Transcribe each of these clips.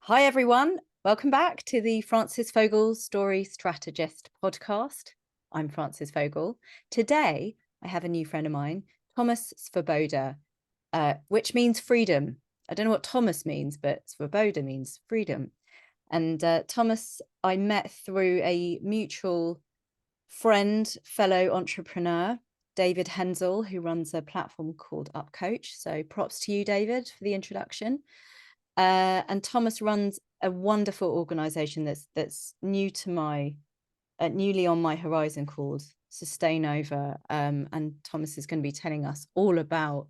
Hi, everyone. Welcome back to the Frances Fogel Story Strategist podcast. I'm Frances Fogel. Today, I have a new friend of mine, Tomas Svoboda, which means freedom. I don't know what Thomas means, but Svoboda means freedom. And Thomas, I met through a mutual friend, fellow entrepreneur, David Hensel, who runs a platform called UpCoach. So props to you, David, for the introduction. And Thomas runs a wonderful organization that's newly on my horizon called Sustainova. And Thomas is going to be telling us all about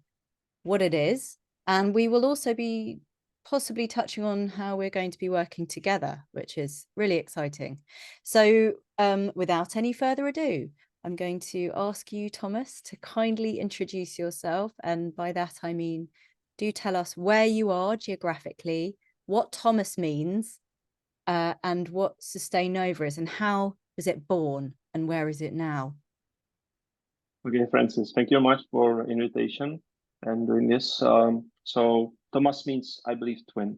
what it is. And we will also be possibly touching on how we're going to be working together, which is really exciting. So without any further ado, I'm going to ask you, Thomas, to kindly introduce yourself. And by that, I mean, do tell us where you are geographically, what Thomas means, and what Sustainova is, and how was it born, and where is it now? Okay, Francis, thank you very much for invitation and doing this. So Thomas means, I believe, twin.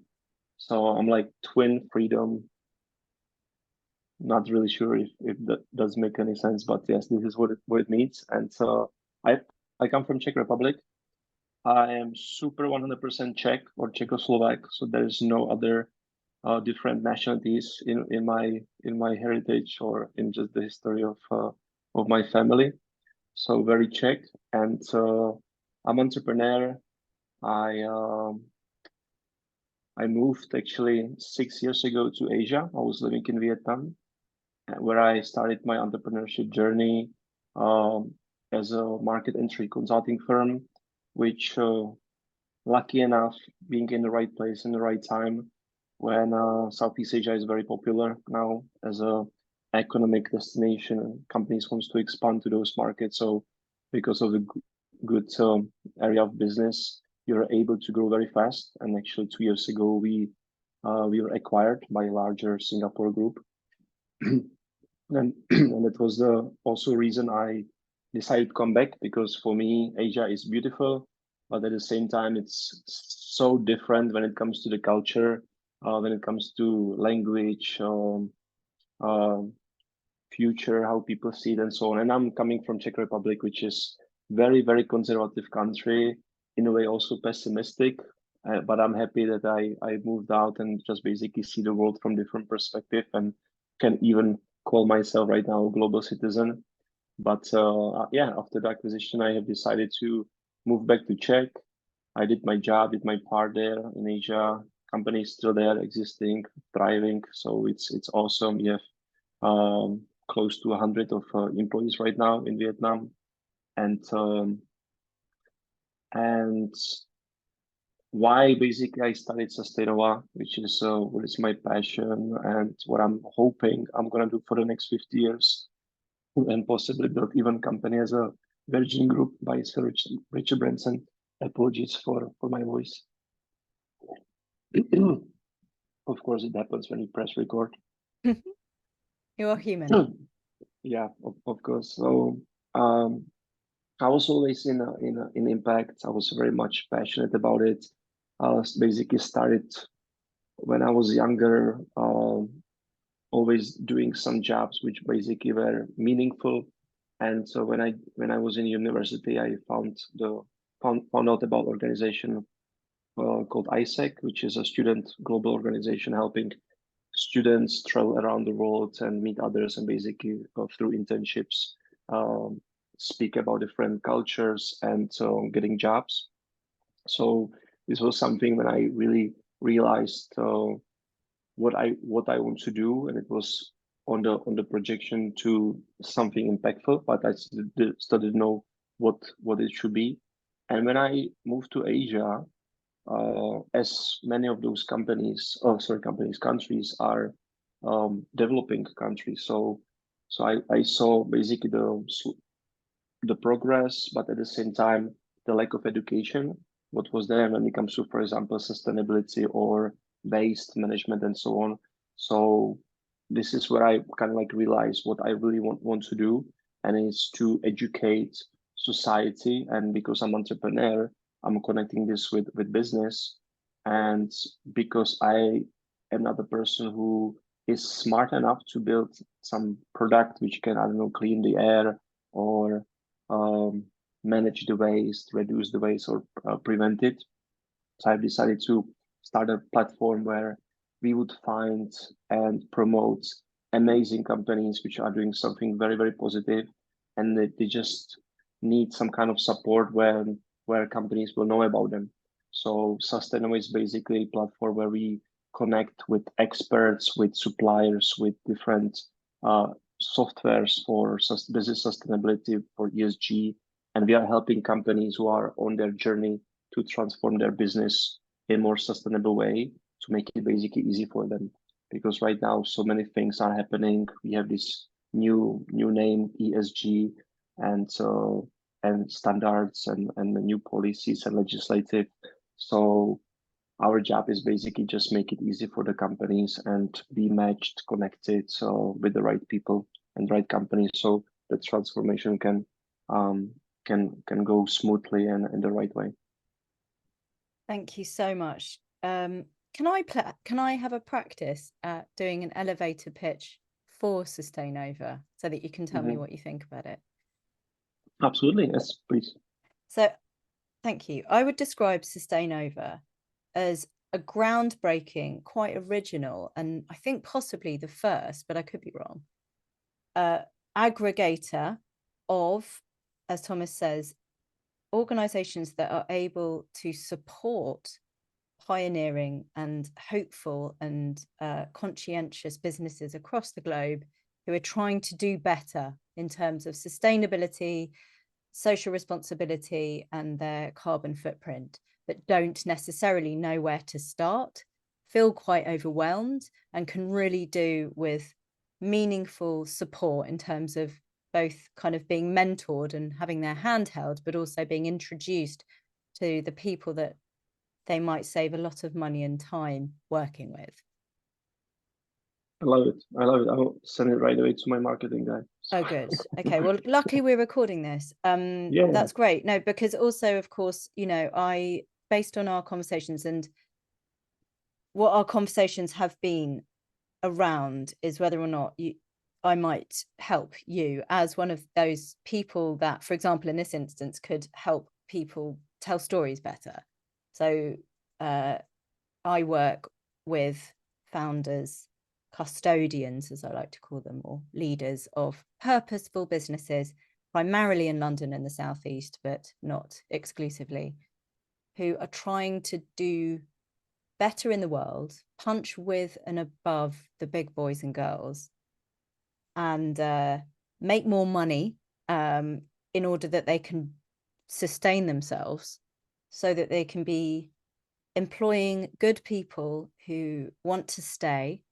So I'm like twin freedom. Not really sure if that does make any sense, but yes, this is what it means. And so I come from Czech Republic. I am super 100% Czech or Czechoslovak, so there's no other different nationalities in my heritage or in just the history of my family. So very Czech, and I'm entrepreneur. I moved actually 6 years ago to Asia. I was living in Vietnam, where I started my entrepreneurship journey as a market entry consulting firm, which lucky enough being in the right place in the right time when Southeast Asia is very popular now as a economic destination and companies wants to expand to those markets. So because of the good area of business, you're able to grow very fast. And actually 2 years ago, we were acquired by a larger Singapore group. and that was the also reason I decided to come back, because for me, Asia is beautiful, but at the same time, it's so different when it comes to the culture, when it comes to language, uh, future, how people see it, and so on. And I'm coming from Czech Republic, which is very, very conservative country, in a way also pessimistic. But I'm happy that I moved out and just basically see the world from different perspective and can even call myself right now a global citizen. But yeah, after the acquisition, I have decided to move back to Czech. I did my job, did my part there in Asia. Company is still there, existing, thriving. So it's awesome. We have close to 100 of employees right now in Vietnam, and why basically I started Sustainova, which is what is my passion and what I'm hoping I'm gonna do for the next 50 years, and possibly build even company as a Virgin Group by Sir Richard Branson. Apologies for my voice. Of course, it happens when you press record. You are human. Yeah, of course. So I was always in impact. I was very much passionate about it. I was basically started when I was younger, always doing some jobs which basically were meaningful. And so when I was in university, I found out about organization called ISEC, which is a student global organization helping students travel around the world and meet others, and basically go through internships, speak about different cultures, and so getting jobs. So this was something when I really realized what I want to do, and it was on the projection to something impactful, but I still didn't know what it should be. And when I moved to Asia, as many of those countries are developing countries. So I saw basically the progress, but at the same time, the lack of education, what was there when it comes to, for example, sustainability or waste management and so on. So this is where I kind of like realize what I really want to do, and it's to educate society. And because I'm entrepreneur, I'm connecting this with business, and because I another person who is smart enough to build some product which can, I don't know, clean the air or manage the waste, reduce the waste, or prevent it. So I've decided to start a platform where we would find and promote amazing companies which are doing something very, very positive, and they just need some kind of support where companies will know about them. So Sustainova is basically a platform where we connect with experts, with suppliers, with different softwares for business sustainability, for ESG, and we are helping companies who are on their journey to transform their business in a more sustainable way, to make it basically easy for them. Because right now so many things are happening. We have this new name ESG, and so and standards and the new policies and legislative. So our job is basically just make it easy for the companies and be matched, connected, so with the right people and right companies, so the transformation um, can go smoothly and in the right way. Thank you so much. Can I have a practice at doing an elevator pitch for Sustainova so that you can tell me what you think about it? Absolutely, yes, please. So, thank you. I would describe Sustainova as a groundbreaking, quite original, and I think possibly the first, but I could be wrong, aggregator of, as Thomas says, organizations that are able to support pioneering and hopeful and conscientious businesses across the globe who are trying to do better in terms of sustainability, social responsibility, and their carbon footprint, but don't necessarily know where to start, feel quite overwhelmed, and can really do with meaningful support in terms of both kind of being mentored and having their hand held, but also being introduced to the people that they might save a lot of money and time working with. I love it. I love it. I'll send it right away to my marketing guy. Oh, good. Okay. Well, luckily we're recording this. Yeah. That's great. No, because also, of course, you know, based on our conversations and what our conversations have been around is whether or not I might help you as one of those people that, for example, in this instance, could help people tell stories better. So I work with founders, custodians, as I like to call them, or leaders of purposeful businesses, primarily in London and the Southeast, but not exclusively, who are trying to do better in the world, punch with and above the big boys and girls, and make more money in order that they can sustain themselves, so that they can be employing good people who want to stay,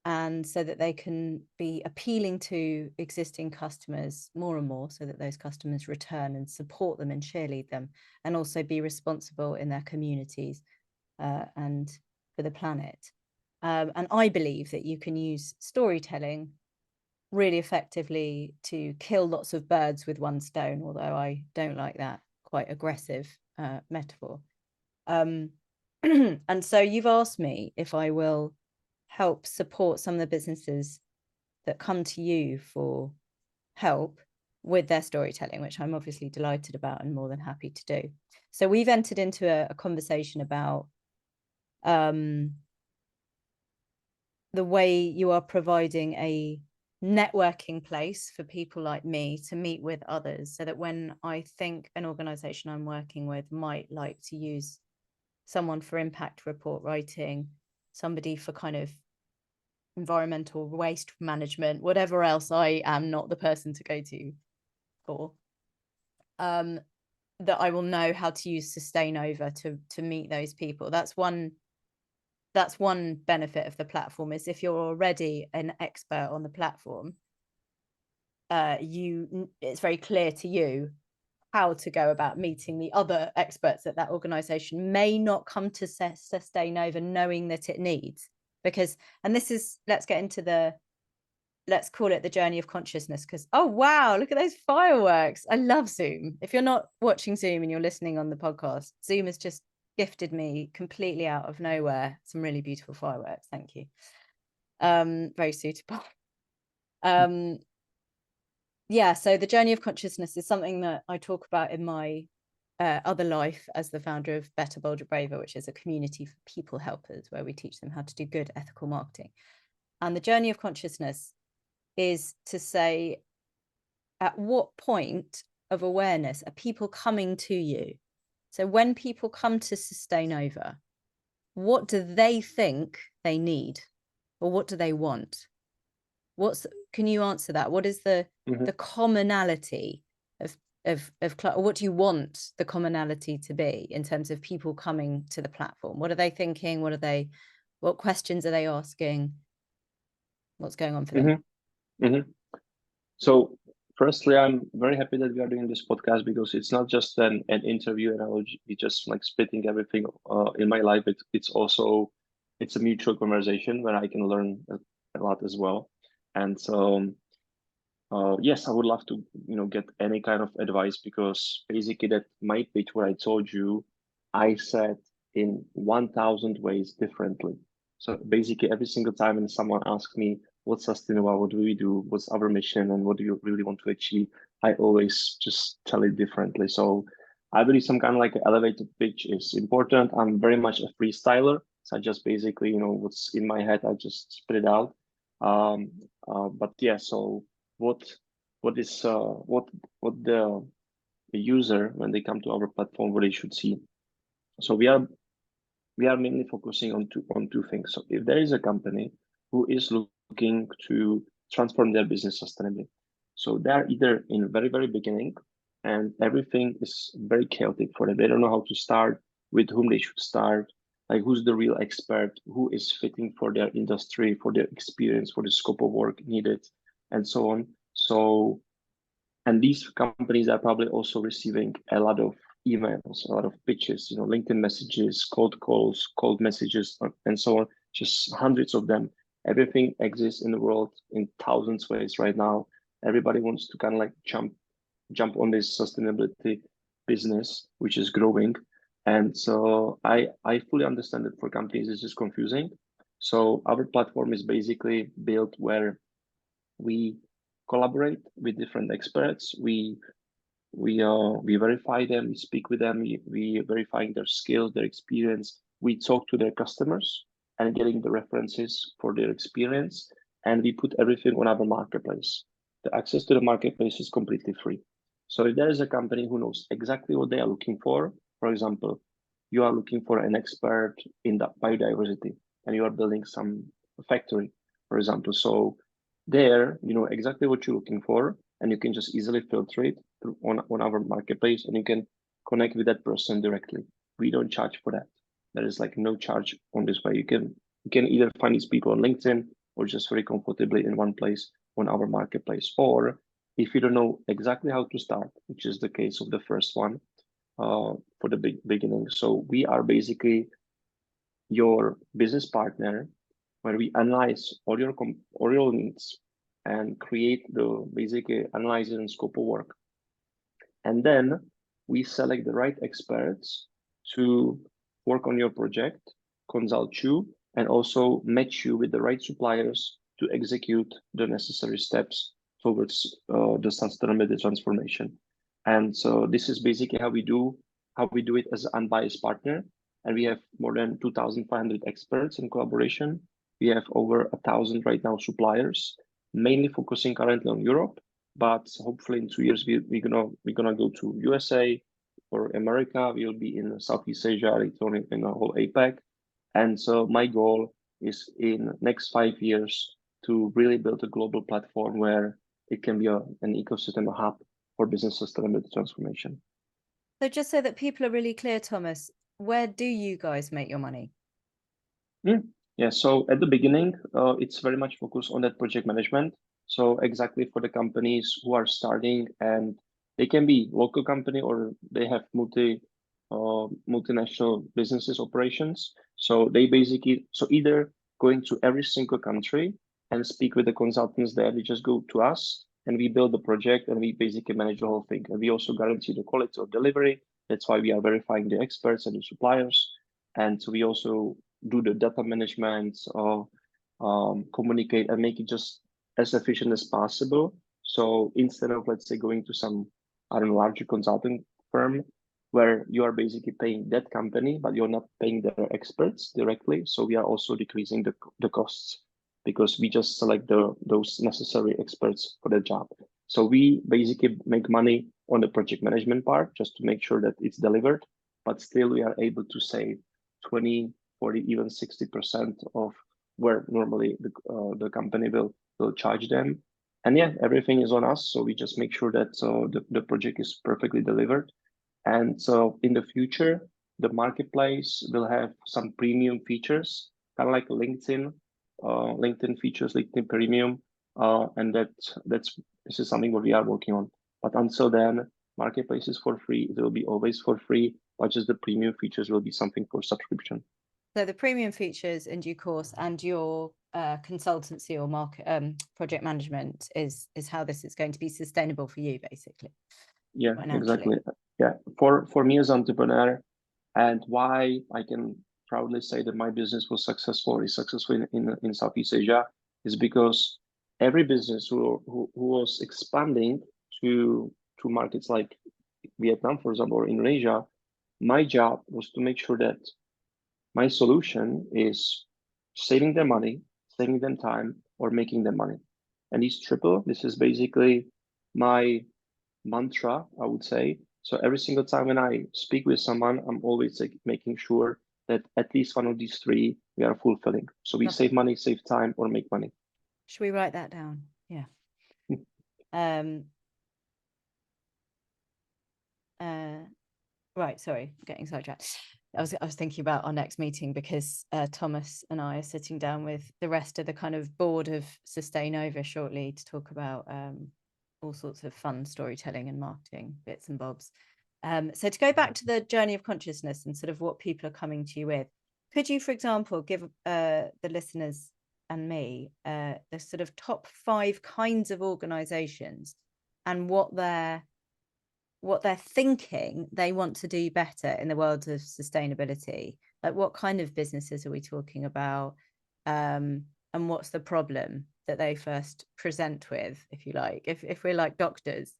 and so that they can be appealing to existing customers more and more, so that those customers return and support them and cheerlead them, and also be responsible in their communities and for the planet. And I believe that you can use storytelling really effectively to kill lots of birds with one stone, although I don't like that quite aggressive metaphor. And so you've asked me if I will help support some of the businesses that come to you for help with their storytelling, which I'm obviously delighted about and more than happy to do. So we've entered into a conversation about the way you are providing a networking place for people like me to meet with others, so that when I think an organization I'm working with might like to use someone for impact report writing, somebody for kind of environmental waste management, whatever else I am not the person to go to for, that I will know how to use Sustainova to meet those people. That's one benefit of the platform, is if you're already an expert on the platform, it's very clear to you how to go about meeting the other experts that that organization may not come to Sustainova knowing that it needs. Because, and this is, let's call it the journey of consciousness, because, oh, wow, look at those fireworks. I love Zoom. If you're not watching Zoom and you're listening on the podcast, Zoom has just gifted me completely out of nowhere some really beautiful fireworks. Thank you. Very suitable. Yeah, so the journey of consciousness is something that I talk about in my other life as the founder of Better, Bolder, Braver, which is a community for people helpers where we teach them how to do good ethical marketing. And the journey of consciousness is to say, at what point of awareness are people coming to you? So when people come to Sustainova, what do they think they need, or what do they want? Can you answer that? What is the commonality of what do you want the commonality to be in terms of people coming to the platform? What are they thinking? What questions are they asking? What's going on for them? So firstly, I'm very happy that we are doing this podcast, because it's not just an interview and I will be just like spitting everything in my life. It's a mutual conversation where I can learn a lot as well. And so yes, I would love to get any kind of advice, because basically that my pitch, what I told you, I said in 1,000 ways differently. So basically every single time when someone asks me, what's Sustainova, what do we do, what's our mission, and what do you really want to achieve, I always just tell it differently. So I believe some kind of like elevated pitch is important. I'm very much a freestyler. So I just basically, what's in my head, I just spit it out. But yeah, so what the user, when they come to our platform, what they should see. So we are mainly focusing on two things. So if there is a company who is looking to transform their business sustainably, so they're either in very, very beginning and everything is very chaotic for them. They don't know how to start, with whom they should start, like who's the real expert, who is fitting for their industry, for their experience, for the scope of work needed, and so on. So, and these companies are probably also receiving a lot of emails, a lot of pitches, LinkedIn messages, cold calls, cold messages, and so on, just hundreds of them. Everything exists in the world in thousands of ways right now. Everybody wants to kind of like jump on this sustainability business, which is growing. And so I fully understand that for companies, this is confusing. So our platform is basically built where we collaborate with different experts. We verify them, we speak with them, we verifying their skills, their experience. We talk to their customers and getting the references for their experience, and we put everything on our marketplace. The access to the marketplace is completely free. So if there is a company who knows exactly what they are looking for example, you are looking for an expert in the biodiversity and you are building some factory, for example. So there, you know exactly what you're looking for, and you can just easily filter it on our marketplace, and you can connect with that person directly. We don't charge for that. There is like no charge on this way. You can either find these people on LinkedIn or just very comfortably in one place on our marketplace. Or if you don't know exactly how to start, which is the case of the first one, for the beginning. So we are basically your business partner, where we analyze all your needs and create the basically analysis and scope of work. And then we select the right experts to work on your project, consult you, and also match you with the right suppliers to execute the necessary steps towards the sustainability transformation. And so this is basically how we do it as an unbiased partner. And we have more than 2,500 experts in collaboration. We have over 1,000 right now suppliers, mainly focusing currently on Europe, but hopefully in 2 years we're gonna go to USA or America. We'll be in Southeast Asia, later on in the whole APAC. And so my goal is in next 5 years to really build a global platform where it can be an ecosystem, a hub for business sustainability transformation. So just so that people are really clear, Thomas, where do you guys make your money? Yeah, so at the beginning, it's very much focused on that project management. So exactly for the companies who are starting, and they can be local company or they have multinational businesses operations. So they basically, either going to every single country and speak with the consultants there, they just go to us and we build the project and we basically manage the whole thing. And we also guarantee the quality of delivery. That's why we are verifying the experts and the suppliers. And we also do the data management, communicate and make it just as efficient as possible. So instead of, let's say, going to some, I don't know, larger consulting firm where you are basically paying that company, but you're not paying their experts directly. So we are also decreasing the costs because we just select those necessary experts for the job. So we basically make money on the project management part just to make sure that it's delivered, but still we are able to save 20, 40, even 60% of where normally the company will charge them. And yeah, everything is on us. So we just make sure that the project is perfectly delivered. And so in the future, the marketplace will have some premium features, kind of like LinkedIn features, LinkedIn Premium, and this is something what we are working on. But until then, marketplace is for free. It will be always for free, but just the premium features will be something for subscription. So the premium features in due course, and your consultancy or market project management is how this is going to be sustainable for you, basically. Yeah, exactly. Yeah, for me as an entrepreneur, and why I can proudly say that my business was successful in Southeast Asia is because every business who was expanding to markets like Vietnam, for example, or Indonesia, my job was to make sure that my solution is saving them money, saving them time, or making them money. And these triple, this is basically my mantra, I would say. So every single time when I speak with someone, I'm always like making sure that at least one of these three we are fulfilling. So we save money, save time, or make money. Should we write that down? Yeah. Right, sorry, getting sidetracked. I was thinking about our next meeting because Thomas and I are sitting down with the rest of the kind of board of Sustainova shortly to talk about all sorts of fun storytelling and marketing bits and bobs. So to go back to the journey of consciousness and sort of what people are coming to you with, could you, for example, give the listeners and me the sort of top 5 kinds of organizations and what they're thinking they want to do better in the world of sustainability? Like, what kind of businesses are we talking about, and what's the problem that they first present with, if you like? If we're like doctors,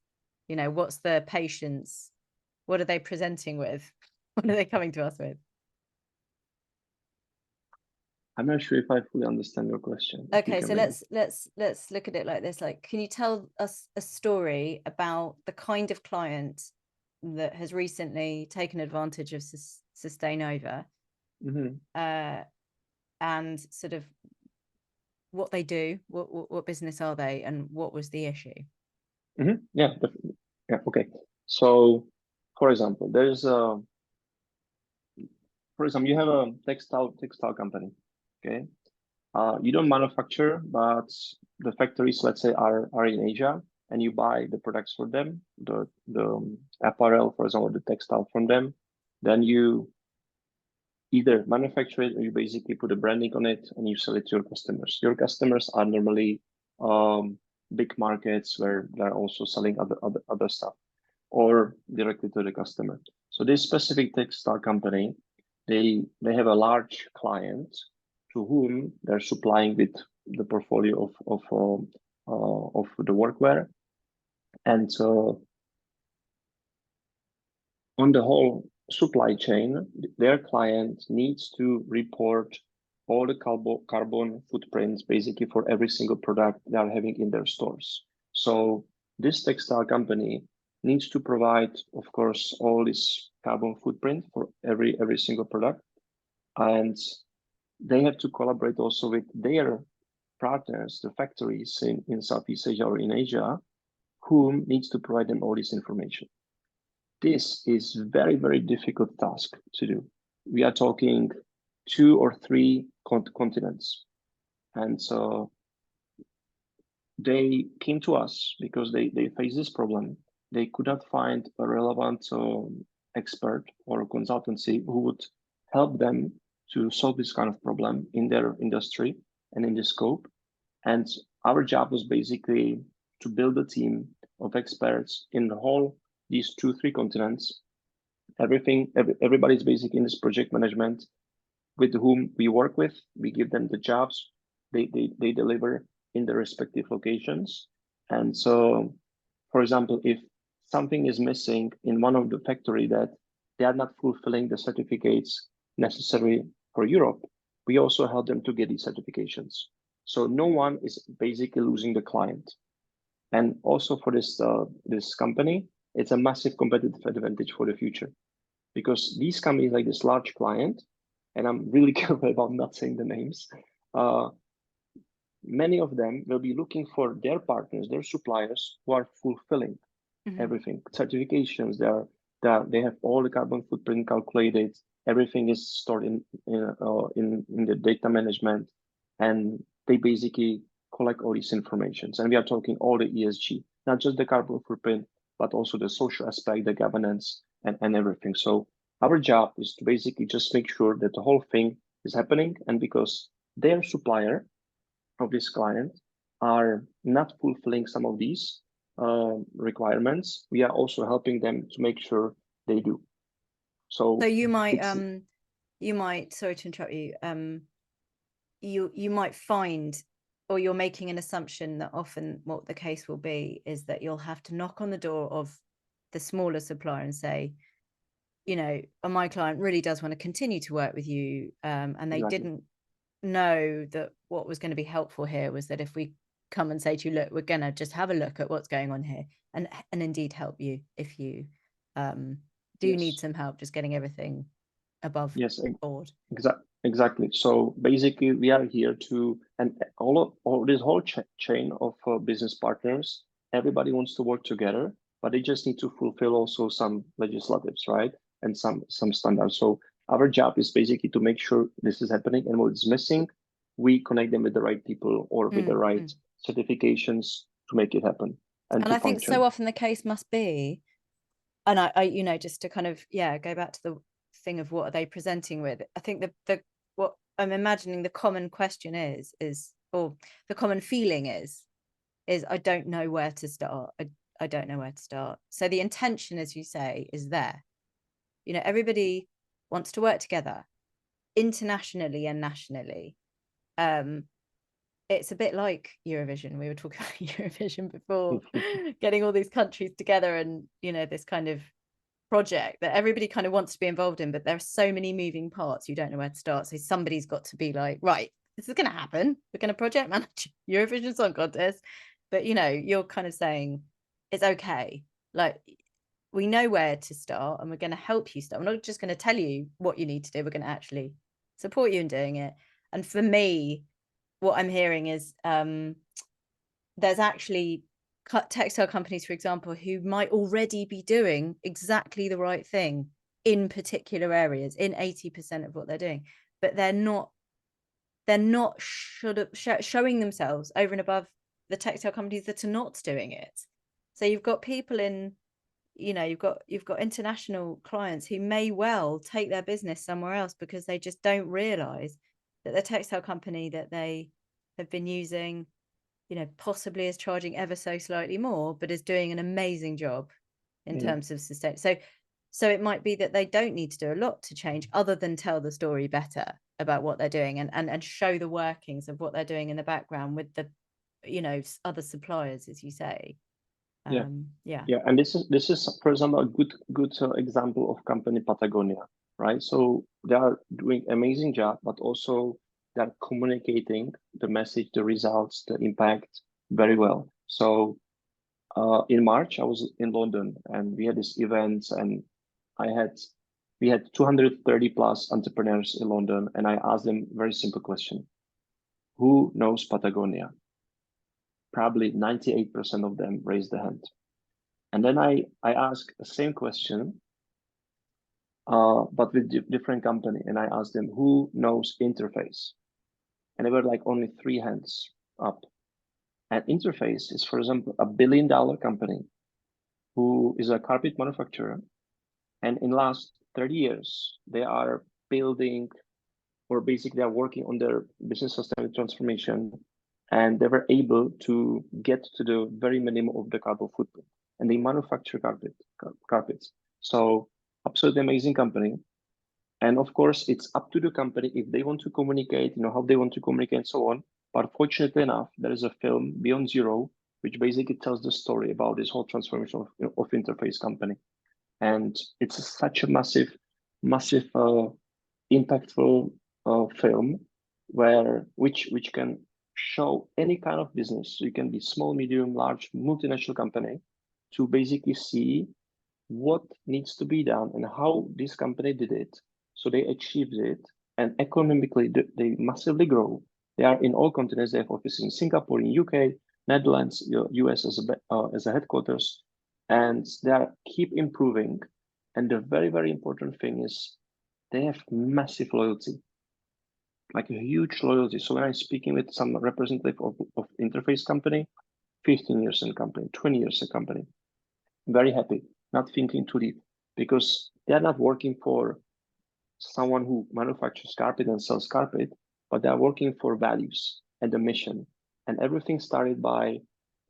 you know, what's the patients, what are they presenting with? What are they coming to us with? I'm not sure if I fully understand your question. Okay, so let's look at it like this. Like, can you tell us a story about the kind of client that has recently taken advantage of Sustainova, and sort of what they do, what business are they, and what was the issue? Yeah, definitely. Yeah, okay. So, for example, you have a textile company, okay? You don't manufacture, but the factories, let's say, are in Asia, and you buy the products for them, the apparel, for example, the textile from them. Then you either manufacture it or you basically put a branding on it and you sell it to your customers. Your customers are normally big markets where they're also selling other stuff, or directly to the customer. So this specific textile company, they have a large client to whom they're supplying with the portfolio of the workwear, and so on the whole supply chain, their client needs to report all the carbon footprints basically for every single product they are having in their stores. So this textile company needs to provide, of course, all this carbon footprint for every single product. And they have to collaborate also with their partners, the factories in Southeast Asia or in Asia, whom needs to provide them all this information. This is very, very difficult task to do. We are talking 2 or 3 continents. And so they came to us because they face this problem. They could not find a relevant expert or a consultancy who would help them to solve this kind of problem in their industry and in this scope. And our job was basically to build a team of experts in the whole these 2-3 continents Everybody's basically in this project management with whom we work with. We give them the jobs, they deliver in the respective locations. And so, for example, if something is missing in one of the factory that they are not fulfilling the certificates necessary for Europe, we also help them to get these certifications. So no one is basically losing the client. And also for this company, it's a massive competitive advantage for the future, because these companies like this large client, and I'm really careful about not saying the names, many of them will be looking for their partners, their suppliers who are fulfilling everything, certifications. They have all the carbon footprint calculated. Everything is stored in the data management, and they basically collect all these informations. And we are talking all the ESG, not just the carbon footprint, but also the social aspect, the governance, and everything. So our job is to basically just make sure that the whole thing is happening. And because their supplier of this client are not fulfilling some of these requirements, we are also helping them to make sure they do. So you might, sorry to interrupt you, you might find, or you're making an assumption that often what the case will be is that you'll have to knock on the door of the smaller supplier and say, you know, my client really does want to continue to work with you, and they didn't know that what was going to be helpful here was that if we come and say to you, look, we're going to just have a look at what's going on here, and indeed help you if you do need some help just getting everything above board. Exactly. So basically, we are here to, and all this whole chain of business partners, everybody wants to work together, but they just need to fulfill also some legislatives, right? And some standards. So our job is basically to make sure this is happening, and what is missing, we connect them with the right people or with the right certifications to make it happen. And I think so often the case must be, and I you know, just to kind of go back to the thing of what are they presenting with. I think the what I'm imagining the common question is, or the common feeling is I don't know where to start. I don't know where to start. So the intention, as you say, is there. You know, everybody wants to work together internationally and nationally. It's a bit like Eurovision. We were talking about Eurovision before, getting all these countries together, and you know, this kind of project that everybody kind of wants to be involved in, but there are so many moving parts, you don't know where to start. So somebody's got to be like, right, this is going to happen, we're going to project manage Eurovision Song Contest. But you know, you're kind of saying it's okay, like we know where to start and we're going to help you start. We're not just going to tell you what you need to do, we're going to actually support you in doing it. And for me, what I'm hearing is there's actually textile companies, for example, who might already be doing exactly the right thing in particular areas, in 80% of what they're doing, but they're not showing themselves over and above the textile companies that are not doing it. So you've got people in, you know, you've got international clients who may well take their business somewhere else because they just don't realize that the textile company that they have been using, you know, possibly is charging ever so slightly more, but is doing an amazing job in terms of sustain. So it might be that they don't need to do a lot to change other than tell the story better about what they're doing, and show the workings of what they're doing in the background with the, you know, other suppliers, as you say. And this is for example a good example of company Patagonia, right? So they are doing amazing job, but also they're communicating the message, the results, the impact very well. So in March I was in London and we had this event, and we had 230 plus entrepreneurs in London, and I asked them a very simple question: who knows Patagonia? Probably 98% of them raised their hand. And then I asked the same question, but with different company. And I asked them, who knows Interface? And there were like only 3 hands up. And Interface is, for example, $1 billion company who is a carpet manufacturer. And in last 30 years, they are building, or basically are working on their business sustainability transformation. And they were able to get to the very minimum of the carbon footprint. And they manufacture carpets. So absolutely amazing company. And of course, it's up to the company if they want to communicate, how they want to communicate and so on. But fortunately enough, there is a film, Beyond Zero, which basically tells the story about this whole transformation of interface company. And it's such a massive, impactful film which can show any kind of business. So you can be small, medium, large, multinational company to basically see what needs to be done and how this company did it. So they achieved it, and economically they massively grow. They are in all continents. They have offices in Singapore, in UK, Netherlands, US as a headquarters, and they are keep improving. And the very important thing is they have massive loyalty, like a huge loyalty. So when I'm speaking with some representative of interface company, 15 years in company, 20 years in company, very happy, not thinking too deep, because they're not working for someone who manufactures carpet and sells carpet, but they're working for values and the mission. And everything started by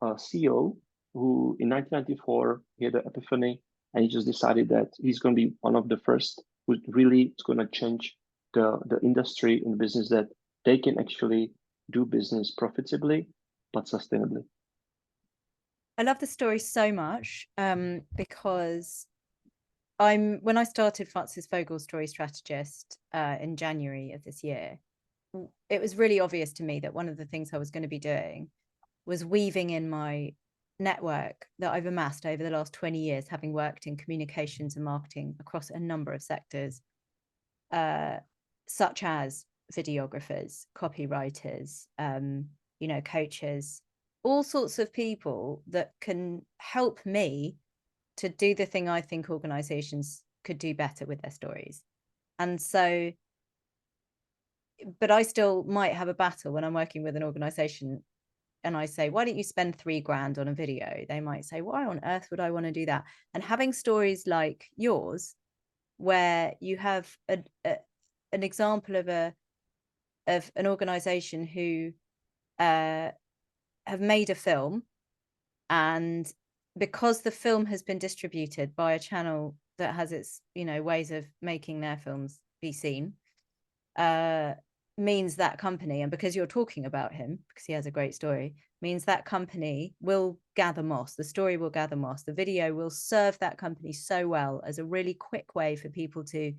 a CEO who in 1994 he had an epiphany, and he just decided that he's going to be one of the first who really is going to change the industry in business, that they can actually do business profitably but sustainably. I love the story so much because when I started Francis Fogel Story Strategist in January of this year, it was really obvious to me that one of the things I was going to be doing was weaving in my network that I've amassed over the last 20 years, having worked in communications and marketing across a number of sectors, such as videographers, copywriters, coaches, all sorts of people that can help me to do the thing I think organizations could do better with their stories. And so, but I still might have a battle when I'm working with an organization and I say, why don't you spend $3,000 on a video? They might say, why on earth would I want to do that? And having stories like yours, where you have an example of an organization who have made a film, and because the film has been distributed by a channel that has its ways of making their films be seen, means that company, and because you're talking about him because he has a great story, means that company will gather moss. The story will gather moss. The video will serve that company so well as a really quick way for people to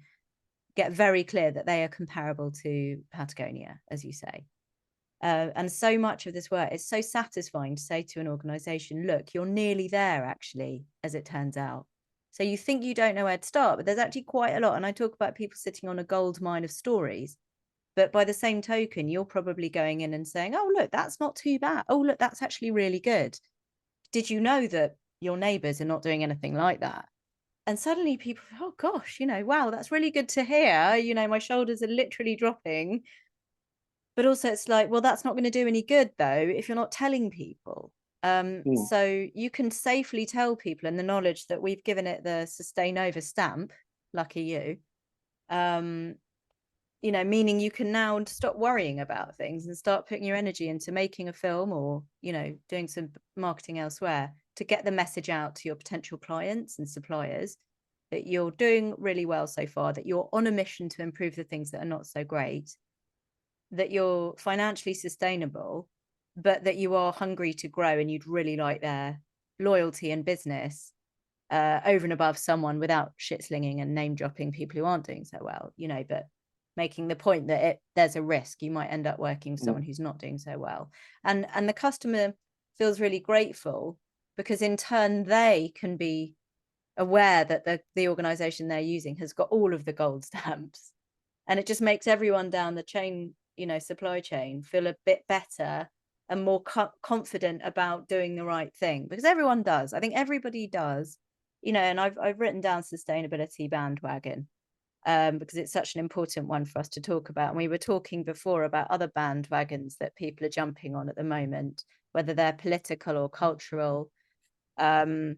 get very clear that they are comparable to Patagonia, as you say. And so much of this work is so satisfying to say to an organization, look, you're nearly there, actually, as it turns out. So you think you don't know where to start, but there's actually quite a lot. And I talk about people sitting on a gold mine of stories. But by the same token, you're probably going in and saying, oh, look, that's not too bad. Oh, look, that's actually really good. Did you know that your neighbors are not doing anything like that? And suddenly people, oh, gosh, wow, that's really good to hear. My shoulders are literally dropping. But also it's like, well, that's not going to do any good, though, if you're not telling people. So you can safely tell people in the knowledge that we've given it the Sustainova stamp, lucky you, meaning you can now stop worrying about things and start putting your energy into making a film or, doing some marketing elsewhere to get the message out to your potential clients and suppliers that you're doing really well so far, that you're on a mission to improve the things that are not so great, that you're financially sustainable, but that you are hungry to grow and you'd really like their loyalty and business over and above someone, without shit slinging and name dropping people who aren't doing so well, but making the point that there's a risk you might end up working with someone who's not doing so well. And the customer feels really grateful because in turn they can be aware that the organization they're using has got all of the gold stamps, and it just makes everyone down the chain, supply chain, feel a bit better and more confident about doing the right thing, because everyone does. I think everybody does, and I've written down sustainability bandwagon because it's such an important one for us to talk about. And we were talking before about other bandwagons that people are jumping on at the moment, whether they're political or cultural. And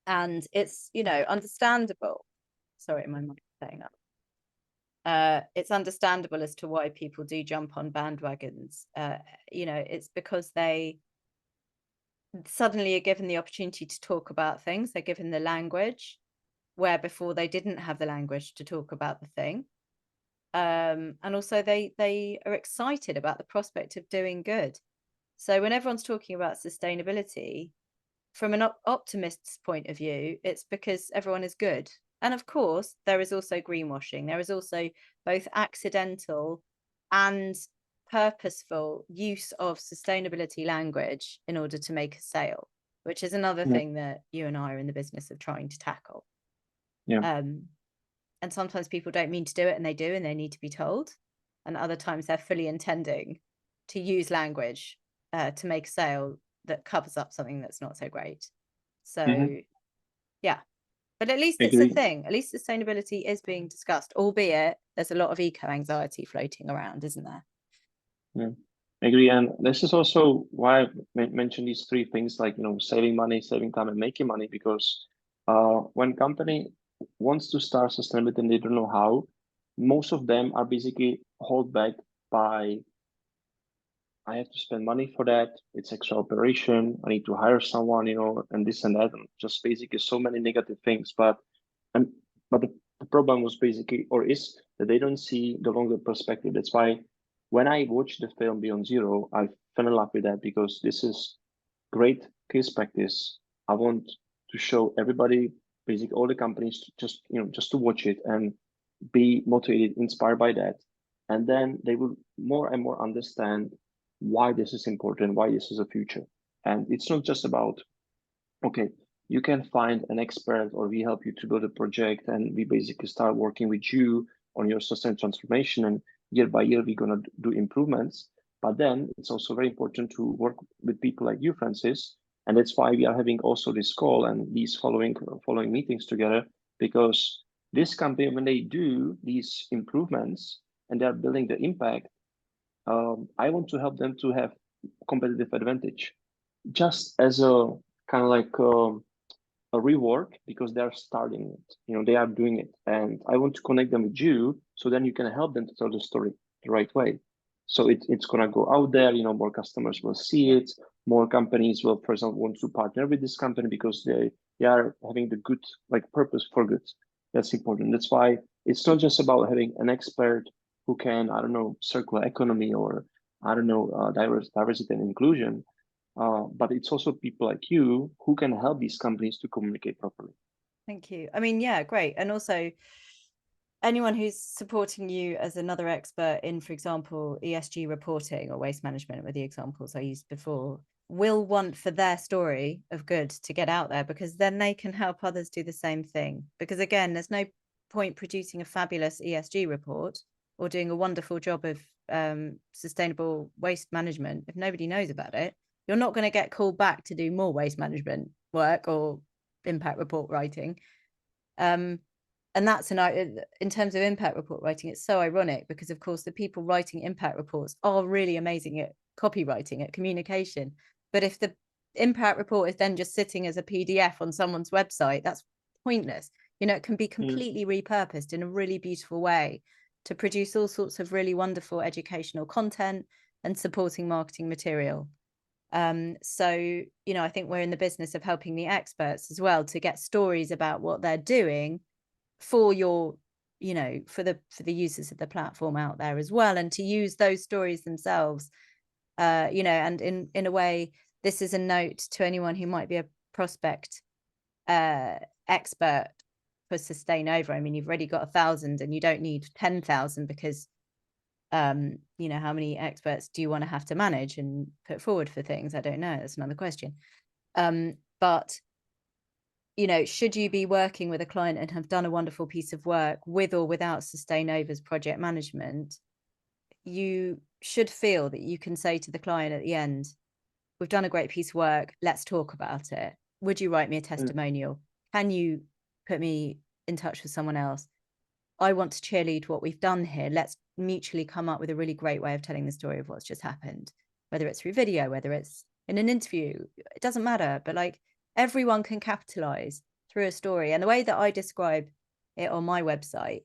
it's, understandable. Sorry, my mic's playing up. It's understandable as to why people do jump on bandwagons. It's because they suddenly are given the opportunity to talk about things. They're given the language. where before they didn't have the language to talk about the thing. And also they are excited about the prospect of doing good. So when everyone's talking about sustainability, from an optimist's point of view, it's because everyone is good. And of course, there is also greenwashing. There is also both accidental and purposeful use of sustainability language in order to make a sale, which is another Yeah. thing that you and I are in the business of trying to tackle. Yeah. And sometimes people don't mean to do it, and they need to be told. And other times they're fully intending to use language to make a sale that covers up something that's not so great. So yeah, but at least it's a Agree. thing. At least sustainability is being discussed, albeit there's a lot of eco anxiety floating around, isn't there? Yeah, I agree. And this is also why I mentioned these three things, like, saving money, saving time, and making money, because when company wants to start sustainability and they don't know how, most of them are basically held back by, I have to spend money for that. It's extra operation. I need to hire someone, and this and that, and just basically so many negative things. And but the problem was basically, or is, that they don't see the longer perspective. That's why when I watched the film Beyond Zero, I fell in love with that, because this is great case practice. I want to show everybody, basically all the companies, just to watch it and be motivated, inspired by that. And then they will more and more understand why this is important, why this is a future. And it's not just about, okay, you can find an expert or we help you to build a project and we basically start working with you on your sustainable transformation, and year by year we're going to do improvements. But then it's also very important to work with people like you, Francis, and that's why we are having also this call and these following meetings together, because this company, when they do these improvements and they're building the impact, I want to help them to have competitive advantage, just as a kind of like a reward, because they are starting it. They are doing it, and I want to connect them with you, so then you can help them to tell the story the right way. So it's gonna go out there. More customers will see it. More companies will, for example, want to partner with this company because they are having the good, like, purpose for good. That's important. That's why it's not just about having an expert who can, I don't know, circular economy, or I don't know, diversity and inclusion. But it's also people like you who can help these companies to communicate properly. Thank you. I mean, yeah, great. And also anyone who's supporting you as another expert in, for example, ESG reporting or waste management, with the examples I used before, will want for their story of good to get out there, because then they can help others do the same thing. Because again, there's no point producing a fabulous ESG report or doing a wonderful job of sustainable waste management if nobody knows about it. You're not going to get called back to do more waste management work or impact report writing. And that's in terms of impact report writing, it's so ironic, because of course the people writing impact reports are really amazing at copywriting, at communication. But if the impact report is then just sitting as a PDF on someone's website, that's pointless. It can be completely repurposed in a really beautiful way to produce all sorts of really wonderful educational content and supporting marketing material. So, I think we're in the business of helping the experts as well to get stories about what they're doing for your, for the users of the platform out there as well, and to use those stories themselves, and in a way, this is a note to anyone who might be a prospect expert for Sustainova. I mean, you've already got 1,000 and you don't need 10,000, because how many experts do you want to have to manage and put forward for things? I don't know. That's another question. But should you be working with a client and have done a wonderful piece of work with or without Sustainova's project management, you should feel that you can say to the client at the end, we've done a great piece of work, let's talk about it. Would you write me a testimonial? Can you put me in touch with someone else? I want to cheerlead what we've done here. Let's mutually come up with a really great way of telling the story of what's just happened, whether it's through video, whether it's in an interview, it doesn't matter. But like, everyone can capitalize through a story. And the way that I describe it on my website,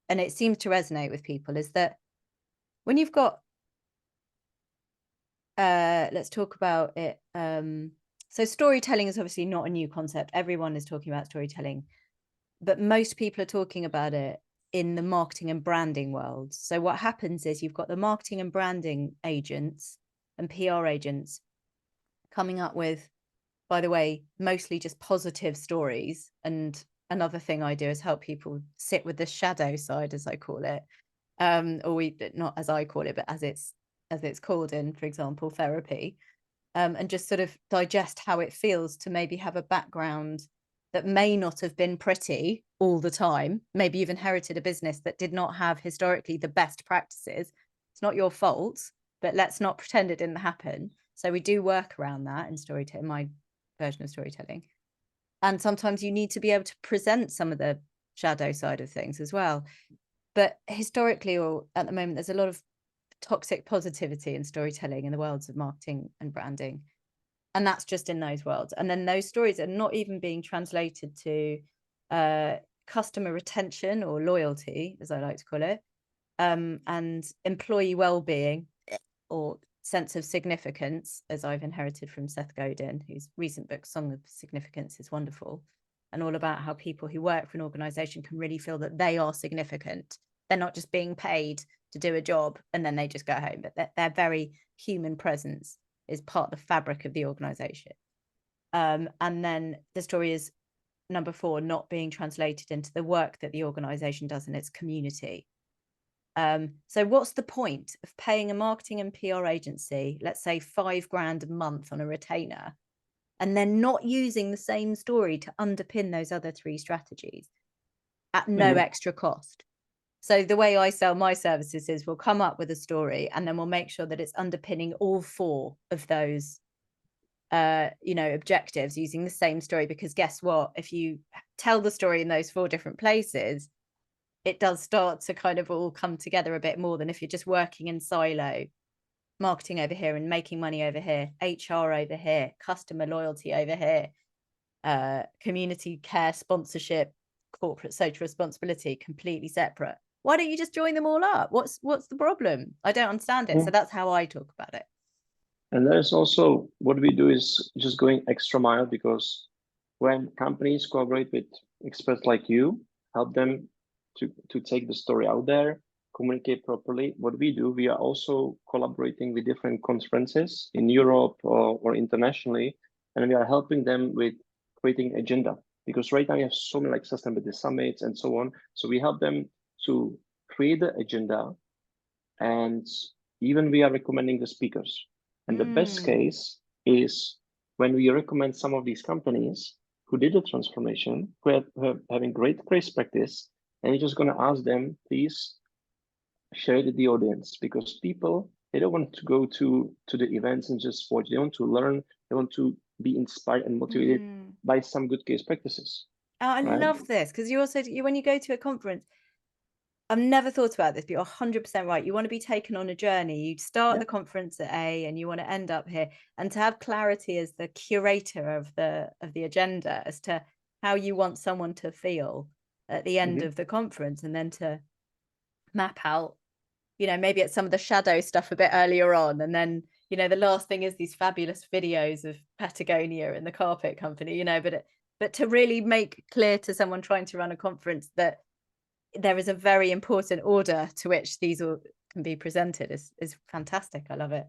and it seems to resonate with people, is that when you've got, let's talk about it. So storytelling is obviously not a new concept. Everyone is talking about storytelling. but most people are talking about it in the marketing and branding world. So what happens is you've got the marketing and branding agents and PR agents coming up with, by the way, mostly just positive stories. And another thing I do is help people sit with the shadow side, as I call it, not as I call it, but as it's called in, for example, therapy, and just sort of digest how it feels to maybe have a background that may not have been pretty all the time. Maybe you've inherited a business that did not have historically the best practices. It's not your fault, but let's not pretend it didn't happen. So we do work around that in storytelling, my version of storytelling. And sometimes you need to be able to present some of the shadow side of things as well. But historically, or at the moment, there's a lot of toxic positivity in storytelling in the worlds of marketing and branding. And that's just in those worlds. And then those stories are not even being translated to customer retention or loyalty, as I like to call it, and employee well-being or sense of significance, as I've inherited from Seth Godin, whose recent book, Song of Significance, is wonderful, and all about how people who work for an organization can really feel that they are significant. They're not just being paid to do a job and then they just go home, but their very human presence is part of the fabric of the organization. And then the story is number 4, not being translated into the work that the organization does in its community. So what's the point of paying a marketing and PR agency, let's say $5,000 a month on a retainer, and then not using the same story to underpin those other 3 strategies at no extra cost? So the way I sell my services is we'll come up with a story and then we'll make sure that it's underpinning all 4 of those, objectives using the same story. Because guess what? If you tell the story in those 4 different places, it does start to kind of all come together a bit more than if you're just working in silo. Marketing over here and making money over here, HR over here, customer loyalty over here, community care, sponsorship, corporate social responsibility, completely separate. Why don't you just join them all up? What's the problem? I don't understand it. So that's how I talk about it. And there's also what we do is just going extra mile, because when companies collaborate with experts like you, help them to take the story out there, communicate properly. What we do, we are also collaborating with different conferences in Europe or internationally, and we are helping them with creating agenda. Because right now you have so many like sustainability summits and so on. So we help them to create the agenda, and even we are recommending the speakers. And the best case is when we recommend some of these companies who did the transformation, who are having great practice, and you're just going to ask them, please share it with the audience, because people, they don't want to go to the events and just watch. They want to learn. They want to be inspired and motivated by some good case practices. I love this, because you also, when you go to a conference, I've never thought about this, but you're 100% right. You want to be taken on a journey. You start the conference at A and you want to end up here, and to have clarity as the curator of the agenda as to how you want someone to feel at the end of the conference, and then to map out, maybe it's some of the shadow stuff a bit earlier on, and then the last thing is these fabulous videos of Patagonia and the carpet company, but to really make clear to someone trying to run a conference that there is a very important order to which these all can be presented is fantastic. I love it.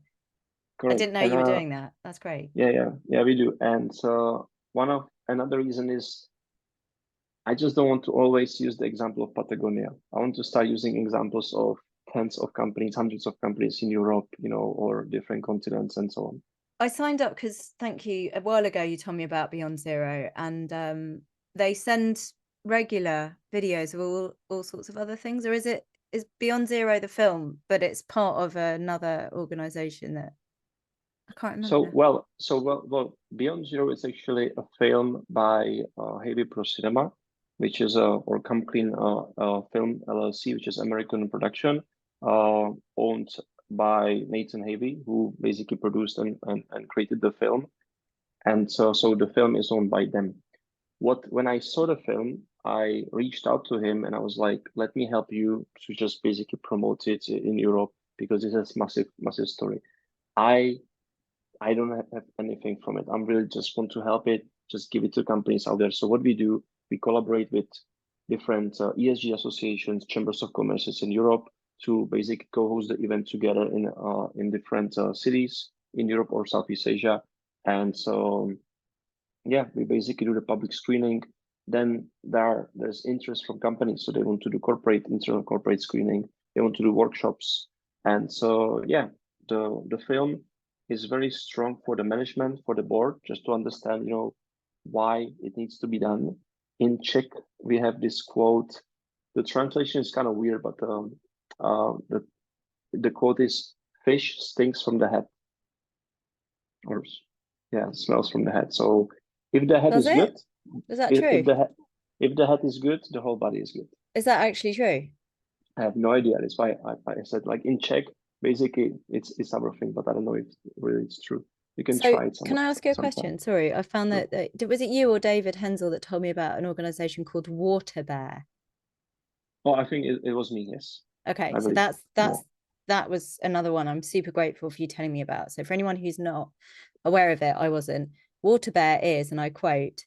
Correct. I didn't know you were doing that. That's great. Yeah, we do. And so another reason is I just don't want to always use the example of Patagonia. I want to start using examples of tens of companies, hundreds of companies in Europe, or different continents and so on. I signed up because, thank you, a while ago you told me about Beyond Zero, and they send regular videos of all sorts of other things, or is Beyond Zero the film, but it's part of another organization that I can't remember. So Beyond Zero is actually a film by Heavy Pro Cinema, which is or Come Clean Film LLC, which is American production, owned by Nathan Havey, who basically produced and created the film. And so the film is owned by them. When I saw the film, I reached out to him and I was like, let me help you to just basically promote it in Europe, because this is massive story. I don't have anything from it. I'm really just want to help it, just give it to companies out there. So what we do, we collaborate with different ESG associations, chambers of commerce in Europe to basically co-host the event together in different cities in Europe or Southeast Asia. And so, yeah, we basically do the public screening. Then there's interest from companies, so they want to do internal corporate screening. They want to do workshops, and so yeah, the film is very strong for the management, for the board, just to understand, why it needs to be done. In Czech, we have this quote. The translation is kind of weird, but the quote is "Fish stinks from the head," or yeah, smells from the head. So if the head Does is it? good, Is that if true? if the head is good, the whole body is good. Is that actually true? I have no idea. That's why I said, like, in Czech, basically it's our thing, but I don't know if really it's true. You can So try it can I ask you a sometime. question? Sorry, I found Sure. that was it you or David Hensel that told me about an organization called Water Bear? Oh, I think it was me. Yes, Okay, I so believe. Yeah. that was another one I'm super grateful for you telling me about. So for anyone who's not aware of it, I wasn't. Water Bear is, and I quote,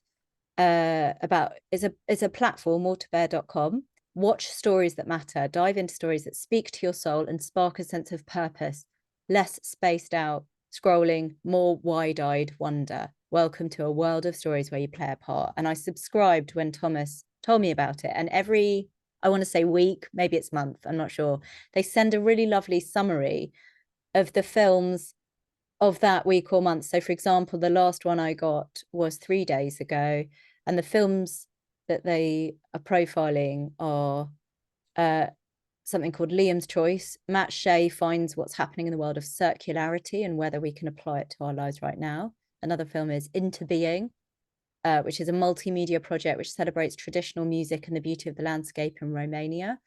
it's a platform, waterbear.com. Watch stories that matter, dive into stories that speak to your soul and spark a sense of purpose, less spaced out scrolling, more wide-eyed wonder. Welcome to a world of stories where you play a part. And I subscribed when Thomas told me about it. And every, I want to say week, maybe it's month, I'm not sure, they send a really lovely summary of the films of that week or month. So for example, the last one I got was 3 days ago, and the films that they are profiling are something called Liam's Choice. Matt Shea finds what's happening in the world of circularity and whether we can apply it to our lives right now. Another film is Into Being, which is a multimedia project which celebrates traditional music and the beauty of the landscape in Romania.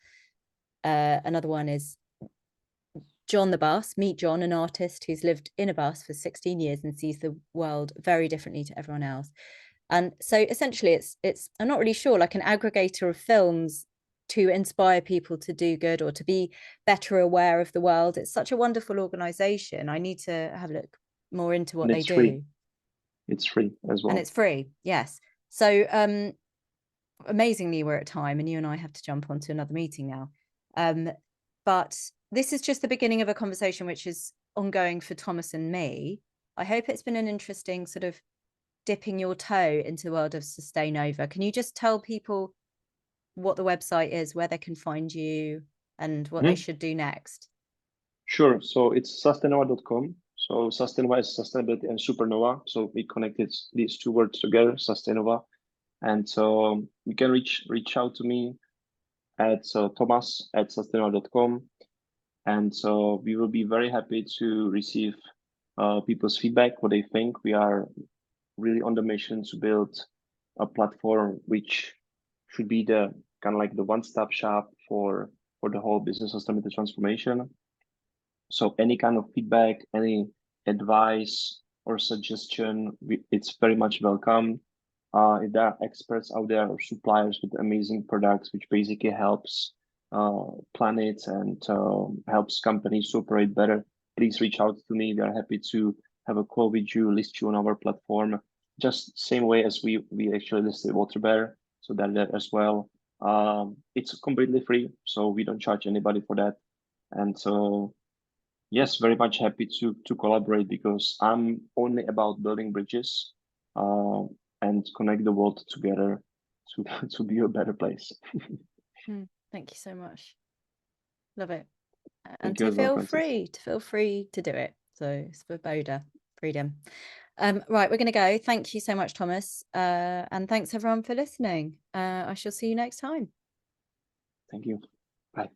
Another one is John the Bus. Meet John, an artist who's lived in a bus for 16 years and sees the world very differently to everyone else. And so essentially it's I'm not really sure, like an aggregator of films to inspire people to do good or to be better aware of the world. It's such a wonderful organization. I need to have a look more into what they do. Free. It's free as well. And it's free, yes. So amazingly, we're at time and you and I have to jump onto another meeting now. But this is just the beginning of a conversation which is ongoing for Thomas and me. I hope it's been an interesting sort of dipping your toe into the world of Sustainova. Can you just tell people what the website is, where they can find you, and what they should do next? Sure. So it's sustainova.com. So Sustainova is sustainability and supernova. So we connected these two words together, Sustainova. And so you can reach out to me at Tomas@sustainova.com. And so we will be very happy to receive people's feedback, what they think. We are really on the mission to build a platform which should be the kind of like the one-stop shop for the whole business sustainability transformation. So any kind of feedback, any advice or suggestion, it's very much welcome. If there are experts out there or suppliers with amazing products, which basically helps planet and helps companies to operate better, please reach out to me. We are happy to have a call with you, list you on our platform, just same way as we actually listed Water Bear, so that as well. It's completely free, so we don't charge anybody for that. And so, yes, very much happy to collaborate because I'm only about building bridges and connect the world together to be a better place. Thank you so much. Love it. Thank and you to as well, feel free to do it. So Svoboda, freedom. Right, we're going to go. Thank you so much, Thomas. And thanks everyone for listening. I shall see you next time. Thank you. Bye.